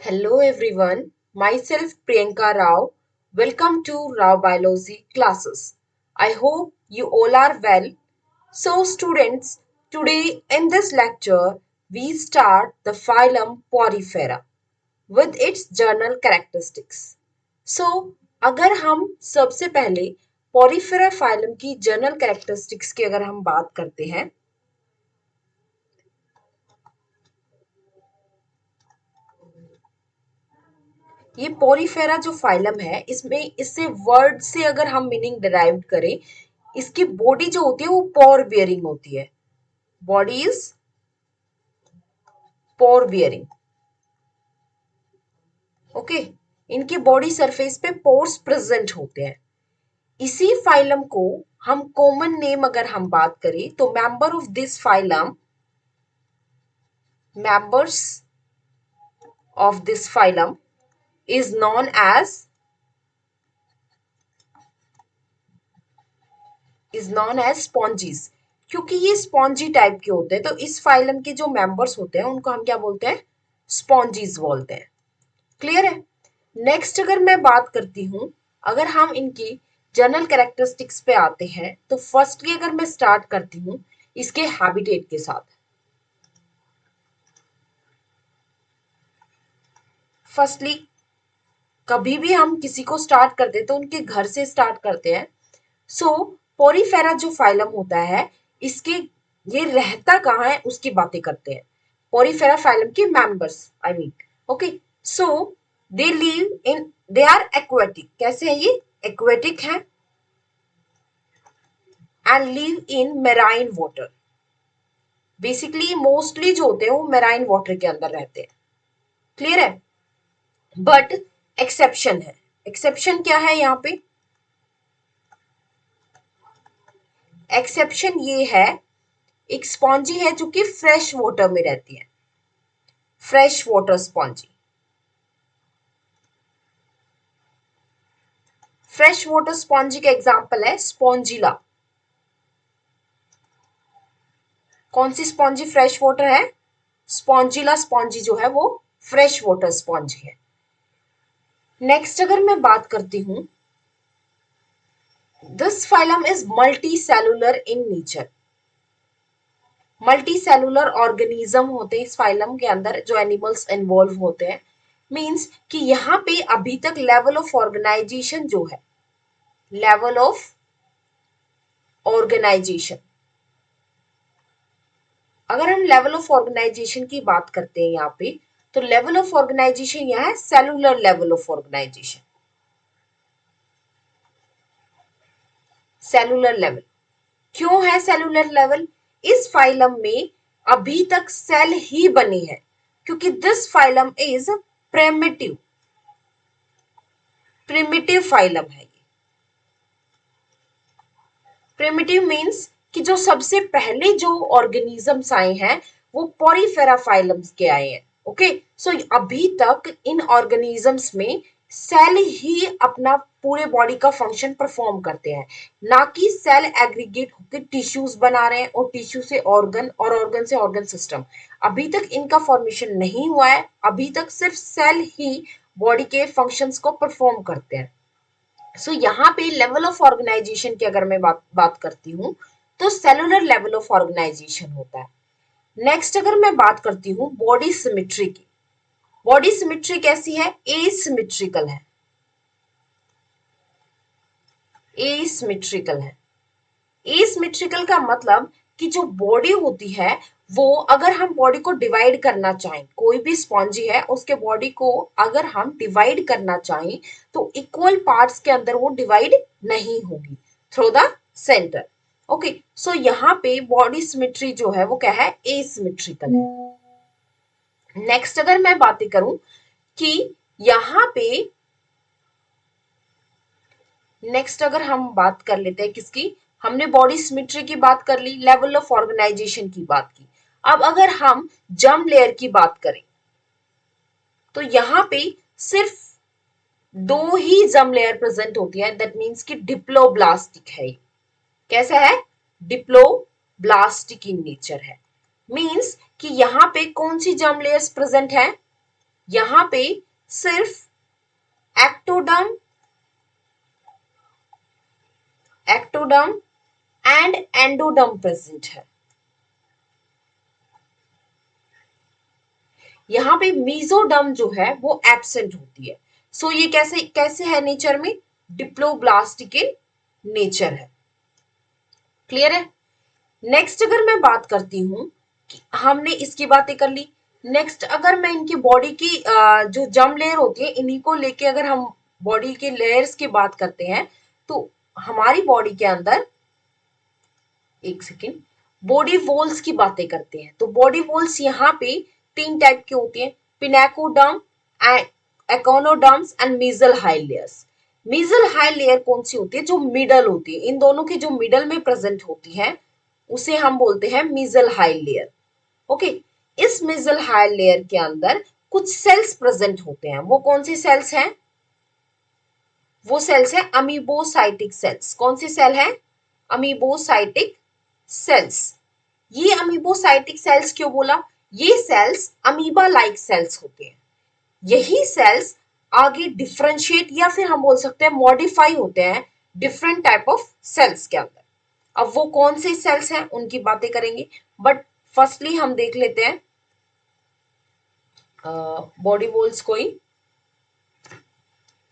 Hello everyone, myself Priyanka Rao. Welcome to Rao Biology classes. I hope you all are well. So students, today in this lecture we start the phylum Porifera with its general characteristics. So अगर हम सबसे पहले Porifera phylum की general characteristics की अगर हम बात करते हैं ये पोरीफेरा जो फाइलम है इसमें इससे वर्ड से अगर हम मीनिंग डिराइव करें इसकी बॉडी जो होती है वो पोर बियरिंग होती है body is pour bearing okay इनकी बॉडी सरफेस पे पोर्स प्रेजेंट होते हैं इसी फाइलम को हम कॉमन नेम अगर हम बात करें तो member of this phylum members of this phylum is known as sponges क्योंकि ये स्पॉन्जी टाइप के होते हैं तो इस फाइलम के जो मेंबर्स होते हैं उनको हम क्या बोलते हैं स्पॉन्जीज बोलते हैं क्लियर है नेक्स्ट अगर मैं बात करती हूँ अगर हम इनकी जनरल कैरेक्टरिस्टिक्स पे आते हैं तो फर्स्टली अगर मैं स्टार्ट करती हूँ इसके हैबिटेट के साथ फर्स्टली कभी भी हम किसी को स्टार्ट करते हैं तो उनके घर से स्टार्ट करते हैं सो पोरीफेरा जो फाइलम होता है इसके ये रहता कहाँ है उसकी बातें करते हैं पोरीफेरा फाइलम के members I mean okay so they live in they are aquatic कैसे है ये एक्वेटिक है and live in marine water basically mostly जो होते हैं वो मेराइन वाटर के अंदर रहते हैं क्लियर है बट एक्सेप्शन है एक्सेप्शन क्या है यहाँ पे एक्सेप्शन ये है एक स्पॉन्जी है जो कि फ्रेश वाटर में रहती है fresh water spongy fresh water spongy का एग्जांपल है स्पॉन्जिला कौन सी स्पॉन्जी फ्रेश वाटर है स्पॉन्जिला स्पॉन्जी जो है वो फ्रेश वाटर स्पॉन्जी है नेक्स्ट अगर मैं बात करती हूं this phylum is multi cellular in nature multi cellular organism होते हैं इस फाइलम के अंदर जो एनिमल्स इन्वॉल्व होते हैं मीन्स कि यहाँ पे अभी तक लेवल ऑफ ऑर्गेनाइजेशन जो है लेवल ऑफ ऑर्गेनाइजेशन अगर हम लेवल ऑफ ऑर्गेनाइजेशन की बात करते हैं यहाँ पे तो लेवल ऑफ ऑर्गेनाइजेशन यहाँ है cellular level of organisation cellular level क्यों है सेलुलर लेवल इस फाइलम में अभी तक सेल ही बनी है क्योंकि this phylum is primitive primitive phylum है ये प्रिमिटिव मीन्स कि जो सबसे पहले जो ऑर्गेनिजम्स आए हैं वो पोरीफेरा फाइलम्स के आए हैं ओके सो अभी तक इन ऑर्गेनिजम्स में सेल ही अपना पूरे बॉडी का फंक्शन परफॉर्म करते हैं ना कि सेल एग्रीगेट होकर टिश्यूज बना रहे हैं और टिश्यू से ऑर्गन और ऑर्गन से ऑर्गन सिस्टम अभी तक इनका फॉर्मेशन नहीं हुआ है अभी तक सिर्फ सेल ही बॉडी के फंक्शंस को परफॉर्म करते हैं सो यहाँ पे लेवल ऑफ ऑर्गेनाइजेशन की अगर मैं बात करती हूँ तो सेलुलर लेवल ऑफ ऑर्गेनाइजेशन होता है नेक्स्ट अगर मैं बात करती हूँ बॉडी सिमेट्री की बॉडी सिमेट्री कैसी है एसिमेट्रिकल है एसिमेट्रिकल है एसिमेट्रिकल का मतलब कि जो बॉडी होती है वो अगर हम बॉडी को डिवाइड करना चाहें कोई भी स्पॉन्जी है उसके बॉडी को अगर हम डिवाइड करना चाहें तो इक्वल पार्ट्स के अंदर वो डिवाइड नहीं होगी through the centre okay so यहाँ पे बॉडी सिमेट्री जो है वो क्या है एसिमेट्रिकल है नेक्स्ट अगर मैं बातें करूं कि यहाँ पे नेक्स्ट अगर हम बात कर लेते हैं किसकी हमने बॉडी सिमेट्री की बात कर ली लेवल ऑफ ऑर्गेनाइजेशन की बात की अब अगर हम जर्म लेयर की बात करें तो यहाँ पे सिर्फ दो ही जर्म लेयर प्रेजेंट होती है दैट मीन्स कि डिप्लोब्लास्टिक है कैसा है डिप्लोब्लास्टिक इन नेचर है मीन्स कि यहाँ पे कौन सी जर्म लेयर्स प्रेजेंट है यहाँ पे सिर्फ एक्टोडर्म एंड एंडोडर्म प्रेजेंट है। यहाँ पे मीजोडर्म जो है वो एब्सेंट होती है। सो ये कैसे कैसे है नेचर में, डिप्लोब्लास्टिक इन नेचर है। क्लियर है। नेक्स्ट अगर मैं बात करती हूँ कि हमने इसकी बातें कर ली, नेक्स्ट अगर मैं इनकी बॉडी की जो जर्म लेयर होती है इन्हीं को लेके अगर हम बॉडी के लेयर्स की बात करते हैं तो हमारी बॉडी के अंदर, एक सेकेंड, बॉडी वॉल्स की बातें करते हैं। तो बॉडी वॉल्स यहाँ पे 3 टाइप की होती हैं, pinacoderm, choanoderms and mesohyl layers. Mesohyl layer कौन सी होती है, जो मिडल होती है, इन दोनों की जो मिडल में प्रेजेंट होती है उसे हम बोलते हैं मीजल हाई लेयर। ओके, इस मीजल हाई लेयर के अंदर कुछ सेल्स प्रेजेंट होते हैं। वो कौन सी सेल्स हैं, वो सेल्स है अमीबोसाइटिक सेल्स। कौन सी सेल है, अमीबोसाइटिक सेल्स। ये अमीबोसाइटिक सेल्स क्यों बोला, ये सेल्स अमीबा लाइक सेल्स होते हैं। यही सेल्स आगे डिफरेंशिएट या फिर हम बोल सकते हैं मॉडिफाई होते हैं डिफरेंट टाइप ऑफ सेल्स के अंदर। अब वो कौन से सेल्स हैं उनकी बातें करेंगे, बट फर्स्टली हम देख लेते हैं बॉडी वॉल्स को ही।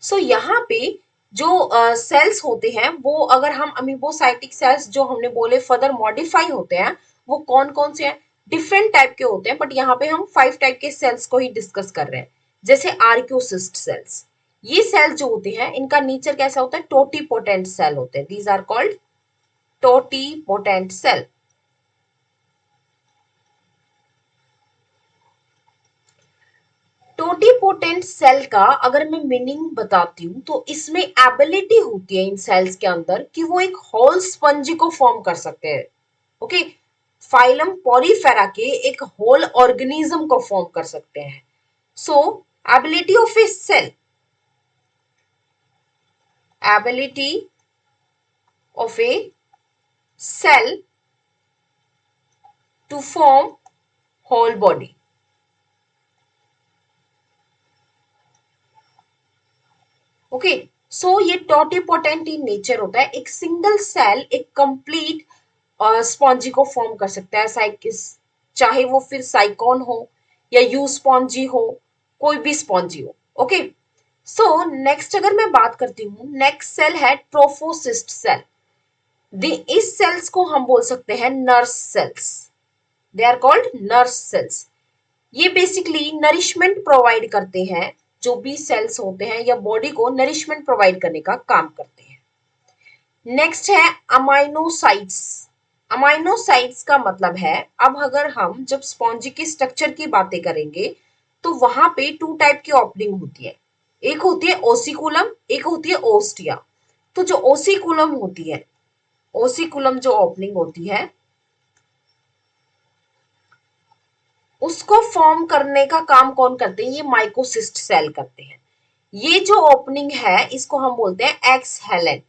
सो यहाँ पे जो सेल्स होते हैं वो अगर हम अमीबोसाइटिक सेल्स जो हमने बोले फर्दर मॉडिफाई होते हैं, वो कौन कौन से हैं, डिफरेंट टाइप के होते हैं, बट यहाँ पे हम 5 टाइप के सेल्स को ही डिस्कस कर रहे हैं। जैसे आर्क्योसिस्ट सेल्स, ये सेल जो होते हैं इनका नेचर कैसा होता है, टोटीपोटेंट सेल होते हैं। These are called totipotent cell. Totipotent cell का अगर मैं मीनिंग बताती हूँ तो इसमें एबिलिटी होती है इन सेल्स के अंदर कि वो एक होल स्पंज को फॉर्म कर सकते हैं। ओके, फाइलम पॉलीफेरा के एक होल ऑर्गेनिज्म को फॉर्म कर सकते हैं। So ability of a cell, ability of a cell to form whole body. Okay, so ये टोटीपोटेंट इन नेचर होता है। एक सिंगल सेल एक कंप्लीट स्पॉन्जी को फॉर्म कर सकता है, साइकिस, चाहे वो फिर साइकॉन हो या यू स्पॉन्जी हो, कोई भी स्पॉन्जी हो। ओके, सो नेक्स्ट अगर मैं बात करती हूँ, नेक्स्ट सेल है ट्रोफोसिस्ट सेल। इस सेल्स को हम बोल सकते हैं nurse cells. They are called nurse cells. ये बेसिकली नरिशमेंट प्रोवाइड करते हैं, जो भी सेल्स होते हैं या बॉडी को नरिशमेंट प्रोवाइड करने का काम करते हैं। नेक्स्ट है अमाइनोसाइट्स। अमाइनोसाइट्स का मतलब है, अब अगर हम जब स्पॉन्जी के स्ट्रक्चर की बातें करेंगे तो वहां पे 2 टाइप की ओपनिंग होती है, एक होती है ओसिकुलम, एक होती है ओस्टिया। तो जो ओसिकुलम होती है, ओसिकुलम जो ओपनिंग होती है उसको फॉर्म करने का काम कौन करते हैं, ये माइकोसिस्ट सेल करते हैं। ये जो ओपनिंग है इसको हम बोलते हैं एक्सहेलेंट,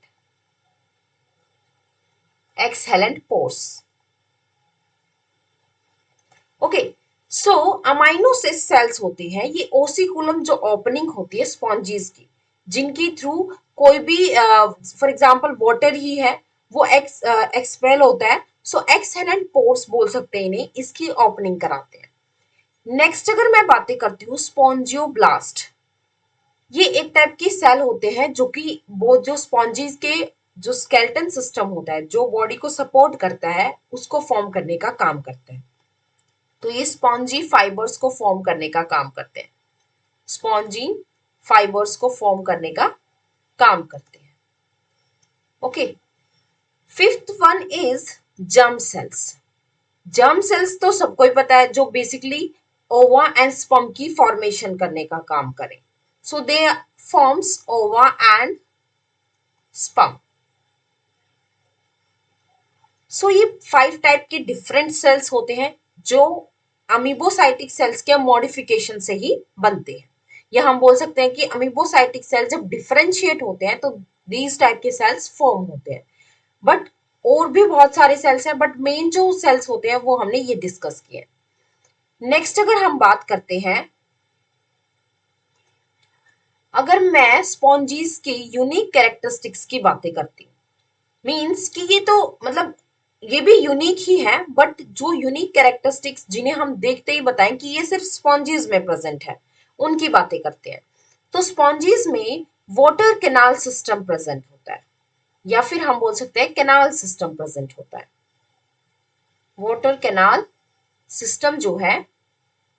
एक्सहेलेंट पोर्स। ओके, सो अमाइनोसिस्ट सेल्स होती हैं, ये ओसिकुलम जो ओपनिंग होती है स्पॉन्जीज की, जिनकी थ्रू कोई भी फॉर एग्जांपल वाटर ही है वो एक्सपेल होता है। सो एक्सहेलेंट पोर्स बोल सकते हैं इन्हें, इसकी ओपनिंग कराते हैं। नेक्स्ट अगर मैं बातें करती हूँ स्पॉन्जियोब्लास्ट, ये एक टाइप की सेल होते हैं जो कि वो जो स्पॉन्जीज के जो स्केलेटन सिस्टम होता है, जो बॉडी को सपोर्ट करता है, उसको फॉर्म करने का काम करते हैं। तो ये स्पॉन्जी फाइबर्स को फॉर्म करने का काम करते हैं, स्पॉन्जी फाइबर्स को फॉर्म करने का काम करते हैं। Okay, fifth one is germ cells. Germ cells तो सबको ही पता है, जो बेसिकली ओवा एंड स्पर्म की फॉर्मेशन करने का काम करें। सो दे फॉर्म्स ओवा एंड स्पर्म। सो ये 5 टाइप के डिफरेंट सेल्स होते हैं जो अमीबोसाइटिक सेल्स के मॉडिफिकेशन से ही बनते हैं। या हम बोल सकते हैं कि अमीबोसाइटिक सेल जब डिफरेंशिएट होते हैं तो दीज टाइप के सेल्स फॉर्म होते हैं। बट और भी बहुत सारे सेल्स हैं, बट मेन जो सेल्स होते हैं वो हमने ये डिस्कस किए। नेक्स्ट अगर हम बात करते हैं अगर मैं स्पॉन्जीज के यूनिक कैरेक्टरिस्टिक्स की बातें करती हूँ, मीन्स कि ये तो मतलब ये भी यूनिक ही है, बट जो यूनिक कैरेक्टरिस्टिक्स जिन्हें हम देखते ही बताएं कि ये सिर्फ स्पॉन्जीज में प्रेजेंट है, उनकी बातें करते हैं। तो स्पॉन्जीज में वाटर कैनाल सिस्टम प्रेजेंट होता है, या फिर हम बोल सकते हैं कैनाल सिस्टम प्रेजेंट होता है। वाटर कैनाल सिस्टम जो है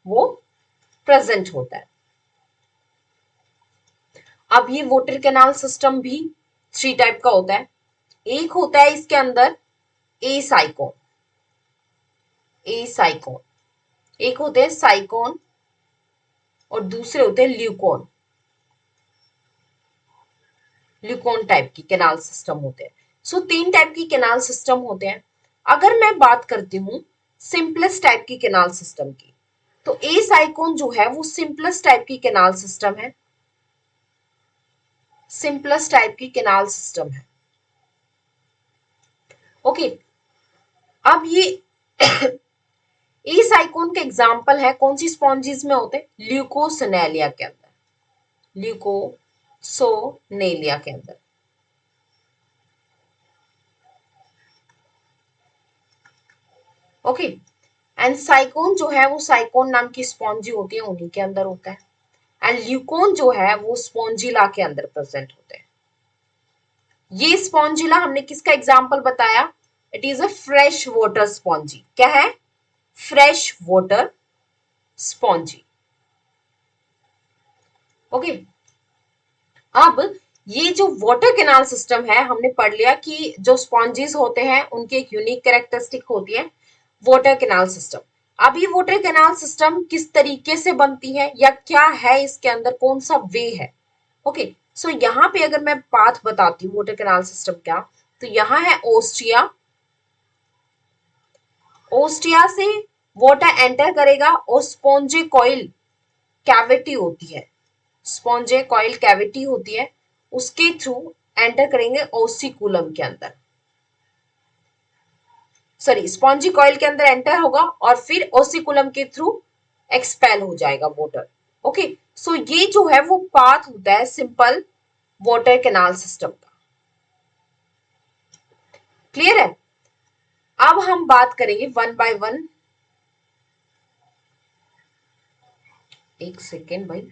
वो प्रेजेंट होता है। अब ये वाटर कैनाल सिस्टम भी थ्री टाइप का होता है। एक होता है इसके अंदर ए साइकोन, ए साइकोन, एक होते हैं साइकोन और दूसरे होते हैं ल्यूकोन। ल्यूकोन टाइप की कैनाल सिस्टम होते हैं। सो तीन टाइप की कैनाल सिस्टम होते हैं। अगर मैं बात करती हूँ सिंपलेस्ट टाइप की कैनाल सिस्टम की, तो ए साइकोन जो है वो सिंपलेस्ट टाइप की कैनाल सिस्टम है, सिंपलेस्ट टाइप की कैनाल सिस्टम है। ओके, अब ये ए साइकोन का एग्जाम्पल है कौन सी स्पॉन्जीज में होते हैं? ल्यूकोसिनेलिया के अंदर, ल्यूकोसोनेलिया के अंदर। ओके, एंड साइकोन जो है वो साइकोन नाम की स्पॉन्जी होती है, उन्हीं के अंदर होता है। एंड ल्यूकोन जो है वो स्पॉन्जिला के अंदर प्रेजेंट होते हैं। ये स्पॉन्जिला हमने किसका एग्जाम्पल बताया? It is a fresh water spongy. क्या है? Fresh water spongy. ओके, अब ये जो वाटर कैनाल सिस्टम है, हमने पढ़ लिया कि जो स्पॉन्जीज होते हैं उनकी एक यूनिक कैरेक्टरिस्टिक होती है वाटर कैनाल सिस्टम। अब ये वाटर कैनाल सिस्टम किस तरीके से बनती है या क्या है इसके अंदर, कौन सा वे है? ओके, सो यहाँ पे अगर मैं पाथ बताती हूँ वाटर कैनाल सिस्टम का, तो यहाँ है ओस्टिया। ओस्टिया से वाटर एंटर करेगा और स्पॉन्जे कॉइल कैविटी होती है, स्पॉन्जे कॉइल कैविटी होती है, उसके थ्रू एंटर करेंगे ओसिकुलम के अंदर, सॉरी स्पॉन्जी कॉइल के अंदर एंटर होगा और फिर ओसिकुलम के थ्रू एक्सपेल हो जाएगा वाटर। ओके, सो ये जो है वो पाथ होता है सिंपल वाटर कैनाल सिस्टम का। क्लियर है? अब हम बात करेंगे वन बाय वन। एक सेकेंड भाई।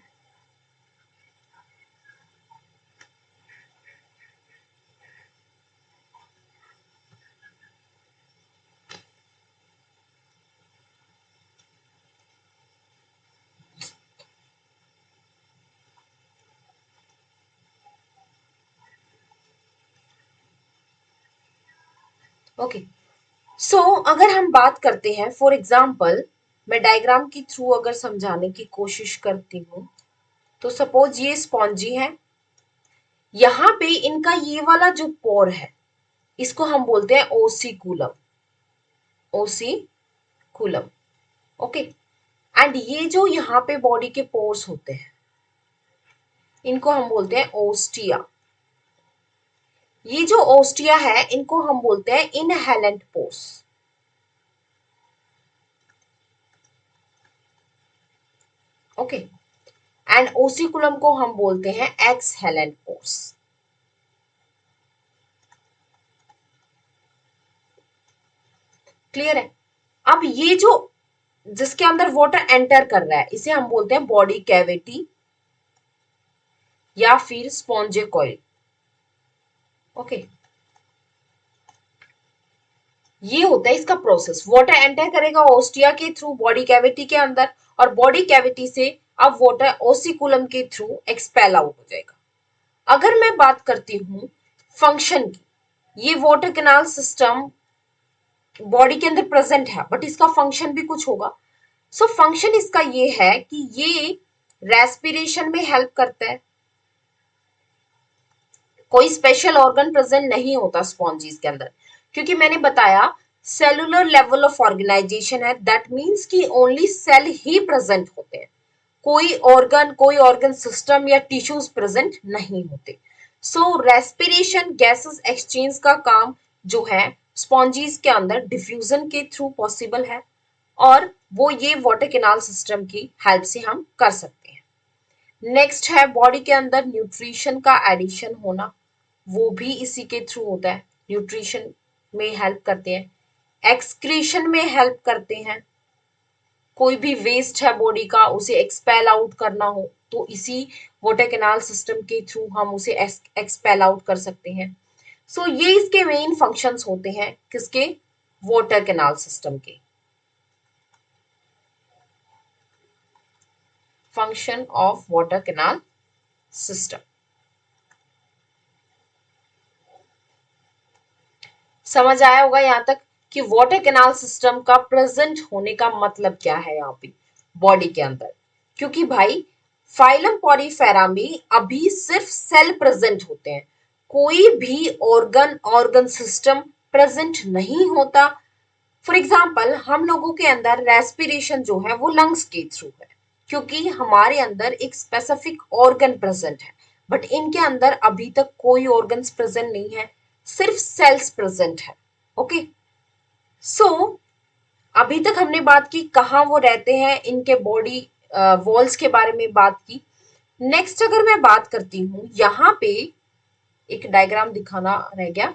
ओके, सो अगर हम बात करते हैं फॉर एग्जाम्पल, मैं डायग्राम के थ्रू अगर समझाने की कोशिश करती हूँ, तो सपोज ये स्पॉन्जी है, यहाँ पे इनका ये वाला जो पोर है इसको हम बोलते हैं ओसिकुलम, ओसिकुलम। ओके, एंड ये जो यहाँ पे बॉडी के पोर्स होते हैं इनको हम बोलते हैं ओस्टिया। ये जो ओस्टिया है इनको हम बोलते हैं इनहेलेंट पोर्स। ओके, एंड ओसिकुलम को हम बोलते हैं एक्सहेलेंट पोर्स। क्लियर है? अब ये जो जिसके अंदर वाटर एंटर कर रहा है इसे हम बोलते हैं बॉडी कैविटी या फिर स्पॉन्जे कॉइल। ओके, ये होता है इसका प्रोसेस। वाटर एंटर करेगा ओस्टिया के थ्रू बॉडी कैविटी के अंदर और बॉडी कैविटी से अब वाटर ओसिकुलम के थ्रू एक्सपेल आउट हो जाएगा। अगर मैं बात करती हूँ फंक्शन की, ये वाटर कैनाल सिस्टम बॉडी के अंदर प्रेजेंट है बट इसका फंक्शन भी कुछ होगा। सो फंक्शन इसका ये है कि ये रेस्पिरेशन में हेल्प करता है। कोई स्पेशल ऑर्गन प्रेजेंट नहीं होता स्पॉन्जीज के अंदर, क्योंकि मैंने बताया सेलुलर लेवल ऑफ ऑर्गेनाइजेशन है, दैट मीन्स कि ओनली सेल ही प्रेजेंट होते हैं, कोई ऑर्गन सिस्टम या टिश्यूज प्रेजेंट नहीं होते। सो रेस्पिरेशन गैसेस एक्सचेंज का काम जो है स्पॉन्जीज के अंदर डिफ्यूजन के थ्रू पॉसिबल है, और वो ये वाटर कैनाल सिस्टम की हेल्प से हम कर सकते हैं। नेक्स्ट है बॉडी के अंदर न्यूट्रिशन का एडिशन होना, वो भी इसी के थ्रू होता है, न्यूट्रिशन में हेल्प करते हैं, एक्सक्रीशन में हेल्प करते हैं, कोई भी वेस्ट है बॉडी का उसे एक्सपेल आउट करना हो तो इसी वाटर कैनाल सिस्टम के थ्रू हम उसे एक्सपेल आउट कर सकते हैं। सो ये इसके मेन फंक्शंस होते हैं किसके, वाटर कैनाल सिस्टम के। Function of water canal system समझ आया होगा यहाँ तक कि वाटर कैनाल सिस्टम का प्रेजेंट होने का मतलब क्या है यहाँ पे बॉडी के अंदर, क्योंकि भाई फाइलम पॉरीफेरा में अभी सिर्फ सेल प्रेजेंट होते हैं, कोई भी ऑर्गन सिस्टम प्रेजेंट नहीं होता। फॉर एग्जाम्पल हम लोगों के अंदर रेस्पिरेशन जो है वो लंग्स के थ्रू है, क्योंकि हमारे अंदर एक स्पेसिफिक ऑर्गन प्रेजेंट है, बट इनके अंदर अभी तक कोई ऑर्गन्स प्रेजेंट नहीं है, सिर्फ सेल्स प्रेजेंट है। ओके, सो अभी तक हमने बात की कहाँ वो रहते हैं, इनके बॉडी वॉल्स के बारे में बात की। नेक्स्ट अगर मैं बात करती हूँ, यहाँ पे एक डायग्राम दिखाना रह गया,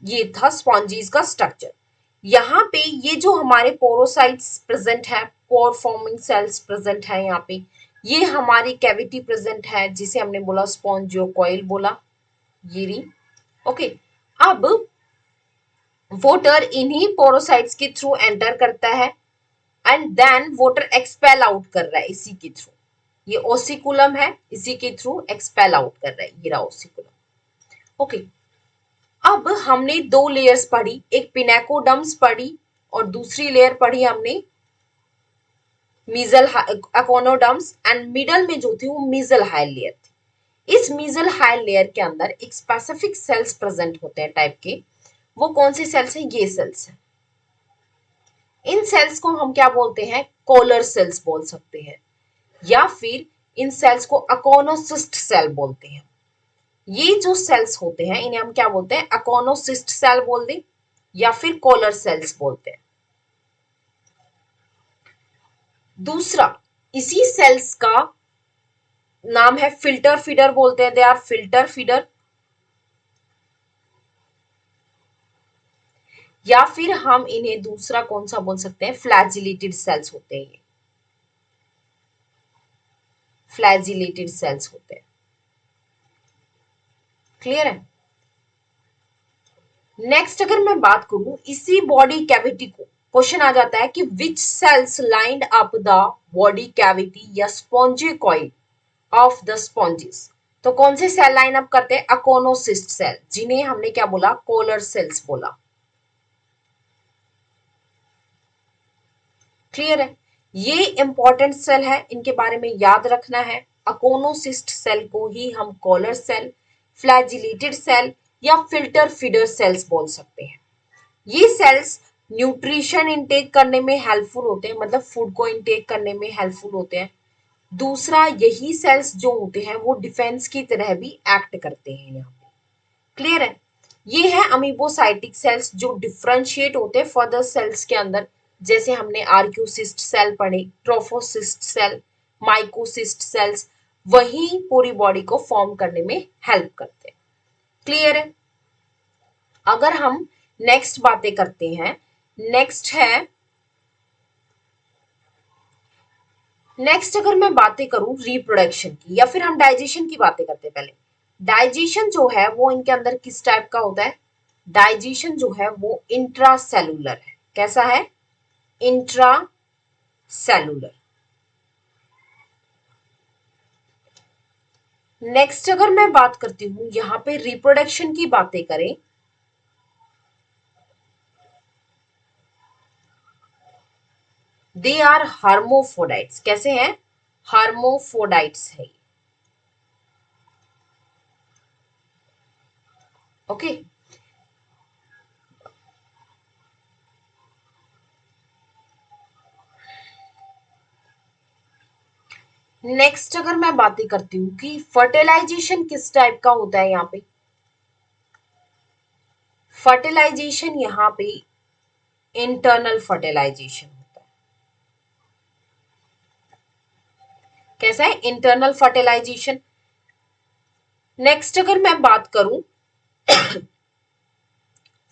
ये था स्पॉन्जीज का स्ट्रक्चर। यहाँ पे ये जो हमारे पोरोसाइट्स प्रेजेंट है, पोर फॉर्मिंग सेल्स प्रेजेंट है यहाँ पे, ये हमारी कैविटी प्रेजेंट है जिसे हमने बोला स्पॉन्जियोकॉइल बोला, ये रही। ओके, अब वाटर इन्हीं पोरोसाइट्स के थ्रू एंटर करता है and then water expel out कर रहा है इसी के थ्रू, ये ओसिकुलम है, इसी के थ्रू एक्सपेल आउट कर रहा है, ये रहा ओसिकुलम। ओके, अब हमने दो लेयर्स पढ़ी, एक पिनेकोडर्म्स पढ़ी और दूसरी लेयर पढ़ी हमने मीजल अकोनोडर्म्स, एंड मिडल में जो थी वो मीजल हाइल लेयर थी। इस मीजल हाइल लेयर के अंदर एक स्पेसिफिक सेल्स प्रेजेंट होते हैं टाइप के, वो कौन से सेल्स हैं, ये सेल्स हैं। इन सेल्स को हम क्या बोलते हैं, कॉलर सेल्स बोल सकते हैं, या फिर इन सेल्स को अकोनोसिस्ट सेल बोलते हैं। ये जो सेल्स होते हैं इन्हें हम क्या बोलते हैं, अकोनोसिस्ट सेल बोल दें या फिर कॉलर सेल्स बोलते हैं। दूसरा, इसी सेल्स का नाम है फिल्टर फीडर बोलते हैं, दे आर फिल्टर फीडर, या फिर हम इन्हें दूसरा कौन सा बोल सकते हैं, फ्लैजिलेटेड सेल्स होते हैं, ये फ्लैजिलेटेड सेल्स होते हैं। क्लियर है। नेक्स्ट अगर मैं बात करूं इसी बॉडी कैविटी को, क्वेश्चन आ जाता है कि which cells lined up the body cavity या स्पॉन्जिकॉइड ऑफ द स्पॉन्जेस, तो कौन से सेल लाइन अप करते हैं, अकोनोसिस्ट सेल, जिन्हें हमने क्या बोला, कोलर सेल्स बोला। क्लियर है, ये इंपॉर्टेंट सेल है, इनके बारे में याद रखना है। अकोनोसिस्ट सेल को ही हम कॉलर सेल, फ्लैजिलेटेड सेल या फिल्टर फीडर सेल्स बोल सकते हैं। ये सेल्स न्यूट्रिशन इंटेक करने में हेल्पफुल होते हैं, मतलब फूड को इंटेक करने में हेल्पफुल होते हैं। दूसरा, यही सेल्स जो होते हैं वो डिफेंस की तरह भी एक्ट करते हैं यहाँ पे। क्लियर है, ये है अमीबोसाइटिक सेल्स जो डिफरेंशिएट होते हैं फर्दर सेल्स के अंदर, जैसे हमने आर्क्यूसिस्ट सेल पढ़े, ट्रोफोसिस्ट सेल, माइकोसिस्ट सेल्स, वही पूरी बॉडी को फॉर्म करने में हेल्प करते हैं। क्लियर है। अगर हम नेक्स्ट बातें करते हैं, नेक्स्ट है, नेक्स्ट अगर मैं बातें करूं रिप्रोडक्शन की या फिर हम डाइजेशन की बातें करते हैं। पहले डाइजेशन जो है वो इनके अंदर किस टाइप का होता है, डाइजेशन जो है वो इंट्रासेलुलर है। कैसा है, इंट्रासेलुलर। नेक्स्ट अगर मैं बात करती हूं यहां पे रिप्रोडक्शन की बातें करें, दे आर हार्मोफोडाइट्स। कैसे हैं, हार्मोफोडाइट्स है। ओके, नेक्स्ट अगर मैं बातें करती हूँ कि फर्टिलाइजेशन किस टाइप का होता है, यहाँ पे फर्टिलाइजेशन यहाँ पे इंटरनल फर्टिलाइजेशन होता है। कैसा है, इंटरनल फर्टिलाइजेशन। नेक्स्ट अगर मैं बात करूं,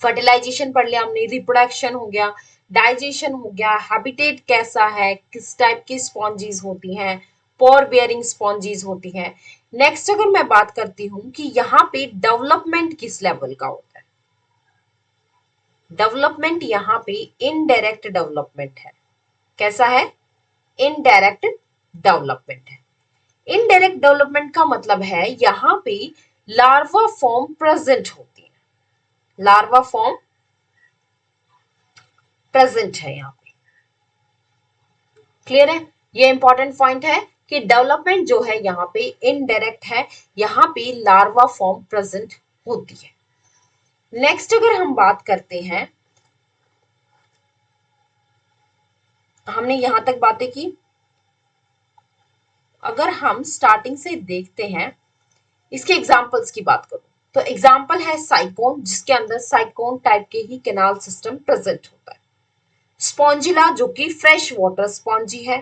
फर्टिलाइजेशन पढ़ लिया हमने, रिप्रोडक्शन हो गया, डाइजेशन हो गया, हैबिटेट कैसा है, किस टाइप की स्पॉन्जीज होती हैं, पोर बेयरिंग स्पॉन्जीज होती हैं। नेक्स्ट अगर मैं बात करती हूं कि यहाँ पे डेवलपमेंट किस लेवल का होता है, डेवलपमेंट यहाँ पे इनडायरेक्ट डेवलपमेंट है। कैसा है, इनडायरेक्ट डेवलपमेंट है। इनडायरेक्ट डेवलपमेंट का मतलब है यहाँ पे लार्वा फॉर्म प्रेजेंट होती है, लार्वा फॉर्म प्रेजेंट है यहाँ पे। क्लियर है, ये इंपॉर्टेंट पॉइंट है कि डेवलपमेंट जो है यहाँ पे इनडायरेक्ट है, यहाँ पे लार्वा फॉर्म प्रेजेंट होती है। नेक्स्ट अगर हम बात करते हैं, हमने यहां तक बातें की। अगर हम स्टार्टिंग से देखते हैं, इसके एग्जाम्पल्स की बात करूं तो एग्जाम्पल है साइकोन, जिसके अंदर साइकोन टाइप के ही कैनाल सिस्टम प्रेजेंट होता है। स्पॉन्जिला जो कि फ्रेश वाटर स्पॉन्जी है,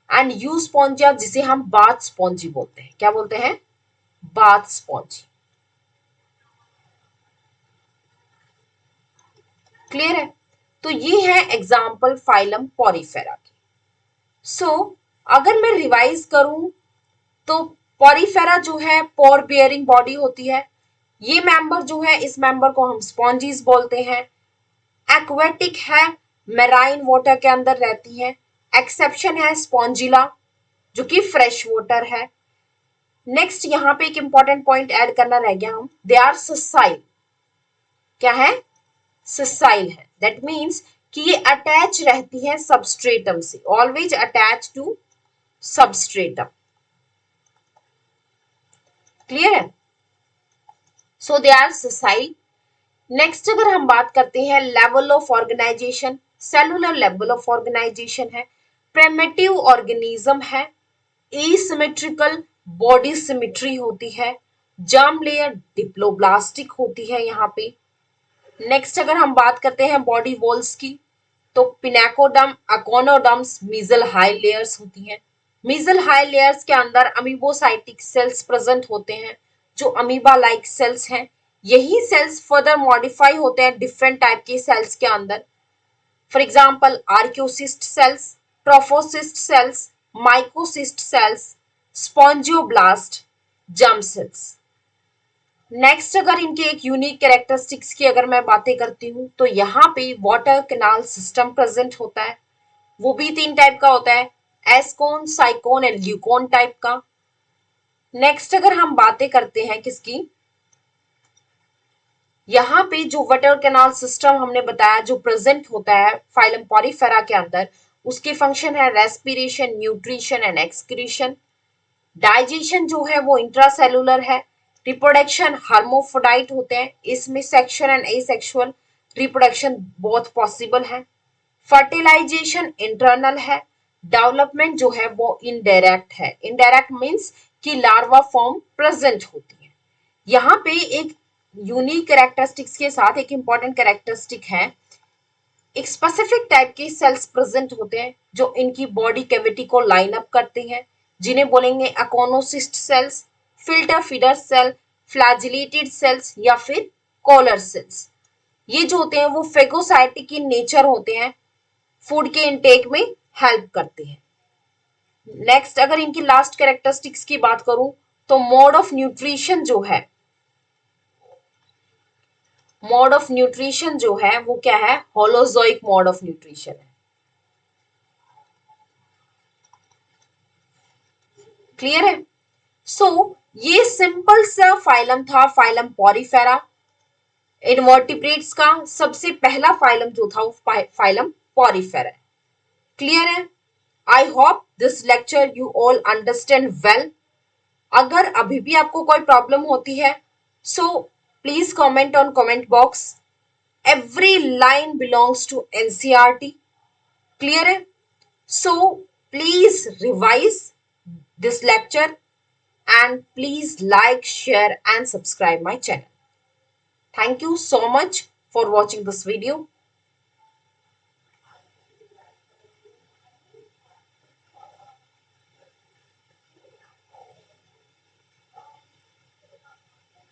एंड यू स्पॉन्जिया जिसे हम बाथ स्पॉन्जी बोलते हैं। क्या बोलते हैं, बाथ स्पॉन्जी। क्लियर है, तो ये है एग्जाम्पल फाइलम पॉरीफेरा की। सो अगर मैं रिवाइज करूं तो पॉरीफेरा जो है पोर बियरिंग बॉडी होती है। ये मेंबर जो है, इस मेंबर को हम स्पॉन्जीज बोलते हैं। एक्वेटिक है, मेराइन वाटर के अंदर रहती है। एक्सेप्शन है स्पॉन्जिला जो कि फ्रेश वाटर है। नेक्स्ट यहाँ पे एक इंपॉर्टेंट पॉइंट ऐड करना रह गया, हम दे आर ससाइल। क्या है, ससाइल है। दैट मीन्स कि ये अटैच रहती है सबस्ट्रेटम से, always attach to substratum. Clear है, सो दे आर ससाइल। नेक्स्ट अगर हम बात करते हैं level of organisation, cellular level of organisation है, प्रिमिटिव ऑर्गेनिज्म है, एसिमेट्रिकल बॉडी सिमेट्री होती है, जर्म लेयर डिप्लोब्लास्टिक होती है यहाँ पे। नेक्स्ट अगर हम बात करते हैं बॉडी वॉल्स की, तो पिनेकोडम, अकोनोडम्स, मीजल हाई लेयर्स होती हैं। मीजल हाई लेयर्स के अंदर अमीबोसाइटिक सेल्स प्रेजेंट होते हैं, जो अमीबा लाइक सेल्स हैं। यही सेल्स फर्दर मॉडिफाई होते हैं डिफरेंट टाइप के सेल्स के अंदर। For example archaeocyte cells, trophocyte cells, myocyte cells, spongioblast, germ cells. Next अगर इनके एक यूनिक कैरेक्टरिस्टिक्स की अगर मैं बातें करती हूँ, तो यहाँ पे वाटर कैनाल सिस्टम प्रेजेंट होता है। वो भी 3 टाइप का होता है, एस्कोन, साइकोन एंड ल्यूकोन टाइप का। नेक्स्ट अगर हम बातें करते हैं किसकी, यहाँ पे जो वाटर कैनाल सिस्टम हमने बताया जो प्रेजेंट होता है फाइलम पॉरीफेरा के अंदर, उसके फंक्शन है respiration, nutrition and excretion. Digestion जो है वो इंट्रासेलुलर है। रिप्रोडक्शन हार्मोफोडाइट होते हैं, इसमें सेक्सुअल एंड एसेक्सुअल रिप्रोडक्शन बहुत पॉसिबल है। फर्टिलाइजेशन इंटरनल है। डेवलपमेंट जो है वो इनडायरेक्ट है। इनडायरेक्ट मीन्स कि लार्वा फॉर्म प्रेजेंट होती है। यहाँ पे एक यूनिक कैरेक्टरिस्टिक्स के साथ एक इंपॉर्टेंट कैरेक्टरिस्टिक है, एक स्पेसिफिक टाइप के सेल्स प्रेजेंट होते हैं जो इनकी बॉडी कैविटी को लाइन अप करते हैं, जिन्हें बोलेंगे choanocyte cells, filter feeder cell, flagellated cells या फिर कॉलर सेल्स। ये जो होते हैं वो फेगोसाइटिक इन नेचर होते हैं, फूड के इनटेक में हेल्प करते हैं। नेक्स्ट अगर इनकी लास्ट कैरेक्टरिस्टिक्स की बात करूं, तो मोड ऑफ न्यूट्रिशन जो है, मोड ऑफ न्यूट्रिशन जो है वो क्या है, होलोजोइक मोड ऑफ न्यूट्रिशन है। क्लियर है, सो ये सिंपल सा फाइलम था, फाइलम पॉरीफेरा। इनवर्टिब्रेट्स का सबसे पहला फाइलम जो था वो फाइलम पॉरीफेरा है। क्लियर है, I hope this lecture you all understand well. अगर अभी भी आपको कोई प्रॉब्लम होती है, so please comment on comment box. Every line belongs to NCERT. Clear है, so please revise this lecture and please like, share and subscribe my channel. Thank you so much for watching this video.